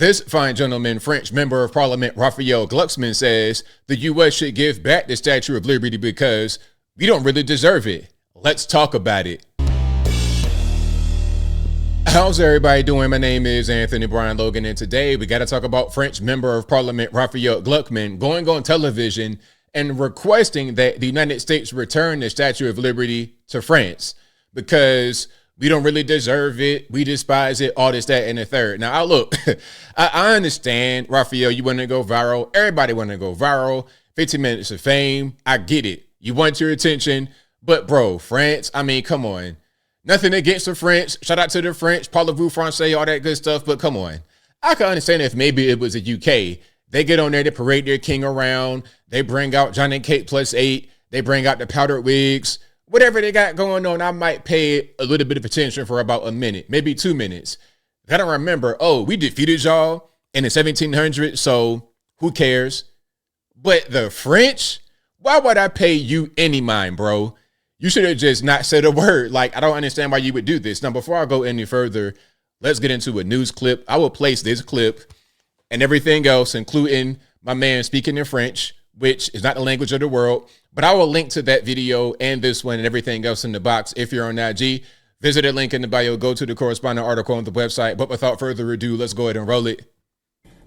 This fine gentleman, French member of parliament Raphael Glucksmann, says the U.S. should give back the Statue of Liberty because we don't really deserve it. Let's talk about it. How's everybody doing? My name is Anthony Brian Logan, and today we got to talk about French member of parliament Raphael Glucksmann going on television and requesting that the United States return the Statue of Liberty to France because we don't really deserve it. We despise it, all this, that, and the third. Now, look, I understand, Raphael, you want to go viral. Everybody want to go viral. 15 minutes of fame. I get it. You want your attention. But, bro, France, I mean, come on. Nothing against the French. Shout out to the French. Parlez-vous français, all that good stuff. But come on. I can understand if maybe it was the UK. They get on there, they parade their king around. They bring out Johnny Cake +8. They bring out the powdered wigs. Whatever they got going on, I might pay a little bit of attention for about a minute, maybe 2 minutes. I don't remember, oh, we defeated y'all in the 1700s, so who cares? But the French, why would I pay you any mind, bro? You should have just not said a word. Like, I don't understand why you would do this. Now, before I go any further, let's get into a news clip. I will place this clip and everything else, including my man speaking in French, which is not the language of the world. But I will link to that video and this one and everything else in the box. If you're on IG, visit a link in the bio, go to the corresponding article on the website. But without further ado, let's go ahead and roll it.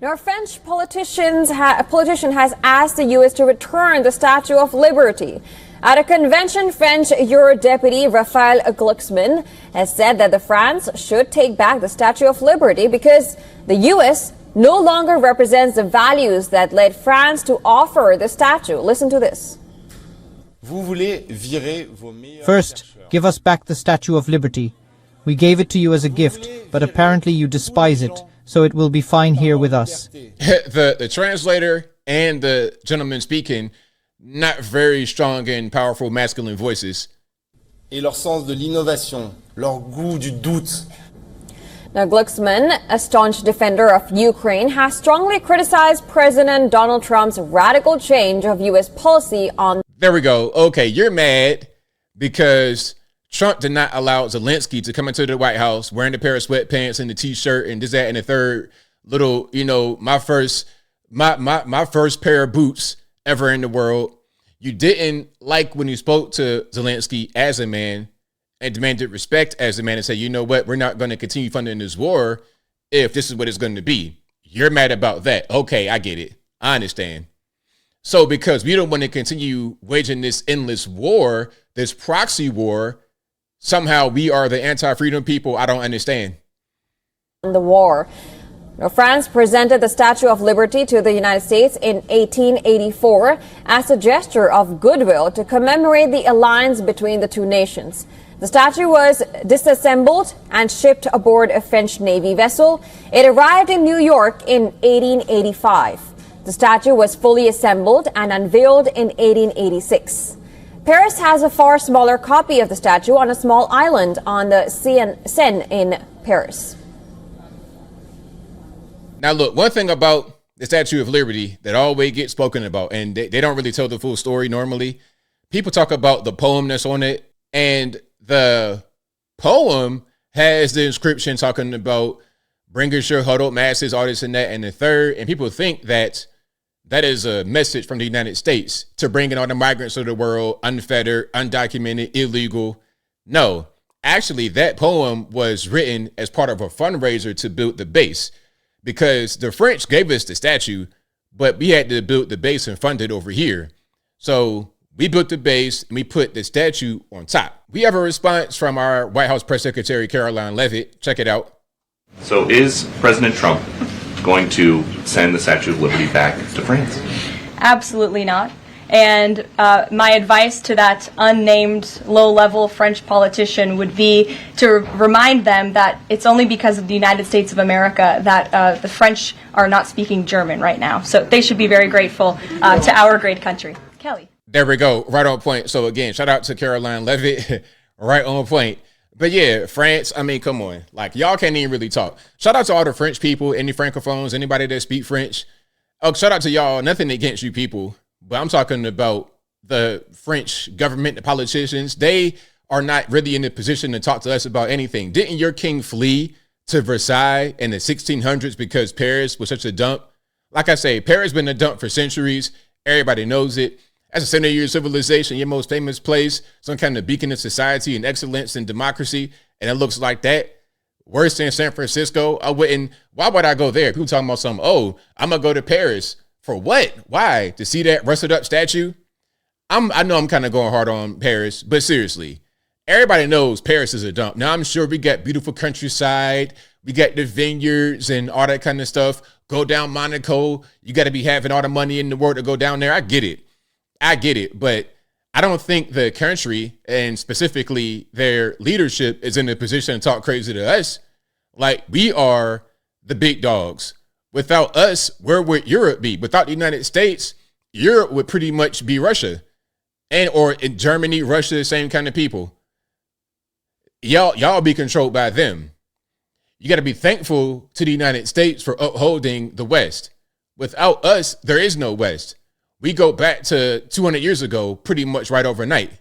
Now, a French politician has asked the U.S. to return the Statue of Liberty. At a convention, French Eurodeputee Raphael Glucksmann has said that France should take back the Statue of Liberty because the U.S. no longer represents the values that led France to offer the statue. Listen to this. First, give us back the Statue of Liberty. We gave it to you as a gift, but apparently you despise it, so it will be fine here with us. The translator and the gentleman speaking, not very strong and powerful masculine voices. Et leur sens de l'innovation, leur goût du doute. Now, Glucksmann, a staunch defender of Ukraine, has strongly criticized President Donald Trump's radical change of U.S. policy on... There we go. Okay, you're mad because Trump did not allow Zelensky to come into the White House wearing a pair of sweatpants and the T-shirt and this, that, and the third little, you know, my first pair of boots ever in the world. You didn't like when you spoke to Zelensky as a man and demanded respect as a man and say, you know what, we're not going to continue funding this war if this is what it's going to be. You're mad about that. Okay, I get it. I understand. So because we don't want to continue waging this endless war, this proxy war, somehow we are the anti-freedom people. I don't understand. The war. Now, France presented the Statue of Liberty to the United States in 1884 as a gesture of goodwill to commemorate the alliance between the two nations. The statue was disassembled and shipped aboard a French Navy vessel. It arrived in New York in 1885. The statue was fully assembled and unveiled in 1886. Paris has a far smaller copy of the statue on a small island on the Seine in Paris. Now, look, one thing about the Statue of Liberty that always gets spoken about, and they don't really tell the full story normally. People talk about the poem that's on it, and the poem has the inscription talking about bring us your huddled masses, all this and that, and the third. And people think that that is a message from the United States to bring in all the migrants of the world, unfettered, undocumented, illegal. No, actually, that poem was written as part of a fundraiser to build the base because the French gave us the statue, but we had to build the base and fund it over here. So we built the base and we put the statue on top. We have a response from our White House Press Secretary, Caroline Leavitt. Check it out. So is President Trump going to send the Statue of Liberty back to France? Absolutely not. And my advice to that unnamed low-level French politician would be to remind them that it's only because of the United States of America that the French are not speaking German right now. So they should be very grateful to our great country. Kelly. There we go. Right on point. So again, shout out to Caroline Leavitt. Right on point. But yeah, France, I mean, come on. Like, y'all can't even really talk. Shout out to all the French people, any Francophones, anybody that speak French. Oh, shout out to y'all. Nothing against you people. But I'm talking about the French government, the politicians. They are not really in a position to talk to us about anything. Didn't your king flee to Versailles in the 1600s because Paris was such a dump. Like I say, Paris has been a dump for centuries. Everybody knows it. As a center of your civilization, your most famous place, some kind of beacon of society and excellence and democracy, and it looks like that. Worse than San Francisco. Why would I go there? People talking about something, oh, I'm going to go to Paris. For what? Why? To see that rusted up statue? I know I'm kind of going hard on Paris, but seriously, everybody knows Paris is a dump. Now, I'm sure we got beautiful countryside. We got the vineyards and all that kind of stuff. Go down Monaco. You got to be having all the money in the world to go down there. I get it. But I don't think the country and specifically their leadership is in a position to talk crazy to us. Like, we are the big dogs. Without us, where would Europe be? Without the United States, Europe would pretty much be Russia. Or in Germany, Russia, the same kind of people. Y'all be controlled by them. You got to be thankful to the United States for upholding the West. Without us, there is no West. We go back to 200 years ago, pretty much right overnight.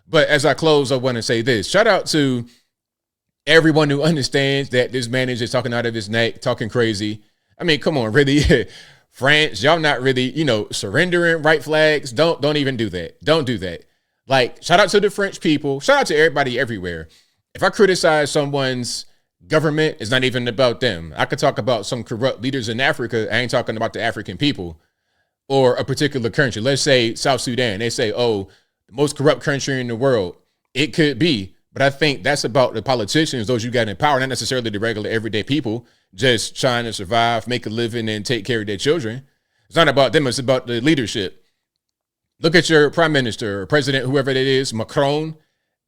But as I close, I want to say this. Shout out to everyone who understands that this man is just talking out of his neck, talking crazy. I mean, come on, really? France, y'all not really, surrendering right flags. Don't even do that. Don't do that. Like, shout out to the French people. Shout out to everybody everywhere. If I criticize someone's government, it's not even about them. I could talk about some corrupt leaders in Africa. I ain't talking about the African people or a particular country. Let's say South Sudan. They say, oh, the most corrupt country in the world. It could be. But I think that's about the politicians, those you got in power, not necessarily the regular everyday people just trying to survive, make a living, and take care of their children. It's not about them. It's about the leadership. Look at your prime minister or president, whoever it is, Macron,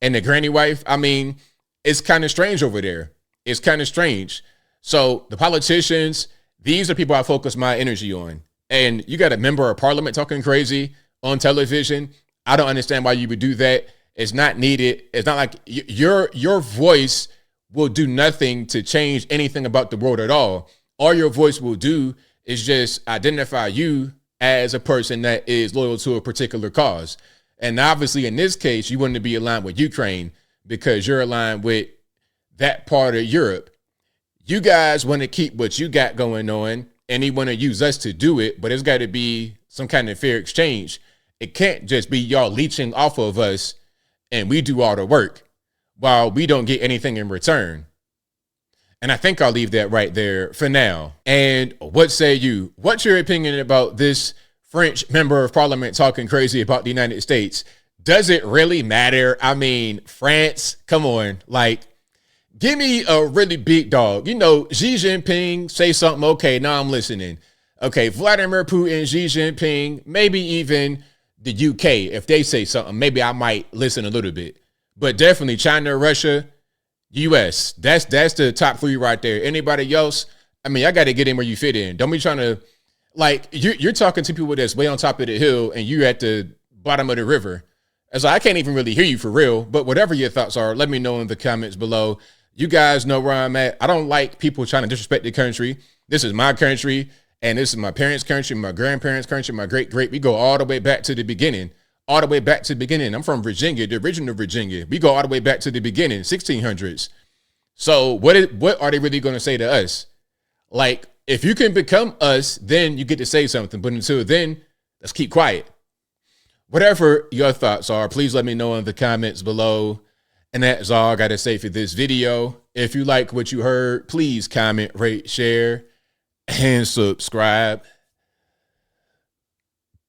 and the granny wife. I mean, it's kind of strange over there. It's kind of strange. So the politicians, these are people I focus my energy on. And you got a member of parliament talking crazy on television. I don't understand why you would do that. It's not needed. It's not like your voice will do nothing to change anything about the world at all. All your voice will do is just identify you as a person that is loyal to a particular cause. And obviously, in this case, you want to be aligned with Ukraine because you're aligned with that part of Europe. You guys want to keep what you got going on, and you want to use us to do it, but it's got to be some kind of fair exchange. It can't just be y'all leeching off of us and we do all the work while we don't get anything in return. And I think I'll leave that right there for now. And what say you? What's your opinion about this French member of parliament talking crazy about the United States? Does it really matter? I mean, France, come on. Like, give me a really big dog. Xi Jinping say something. Okay, now I'm listening. Okay, Vladimir Putin, Xi Jinping, maybe even the UK, if they say something, maybe I might listen a little bit. But definitely China, Russia, US. That's the top three right there. Anybody else? I mean, I got to get in where you fit in. Don't be trying to, like, you're talking to people that's way on top of the hill and you at the bottom of the river. As I can't even really hear you for real. But whatever your thoughts are, let me know in the comments below. You guys know where I'm at. I don't like people trying to disrespect the country. This is my country. And this is my parents' country, my grandparents' country, my great. We go all the way back to the beginning. All the way back to the beginning. I'm from Virginia, the original Virginia. We go all the way back to the beginning, 1600s. So what are they really going to say to us? Like, if you can become us, then you get to say something. But until then, let's keep quiet. Whatever your thoughts are, please let me know in the comments below. And that's all I got to say for this video. If you like what you heard, please comment, rate, share, and subscribe.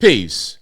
Peace.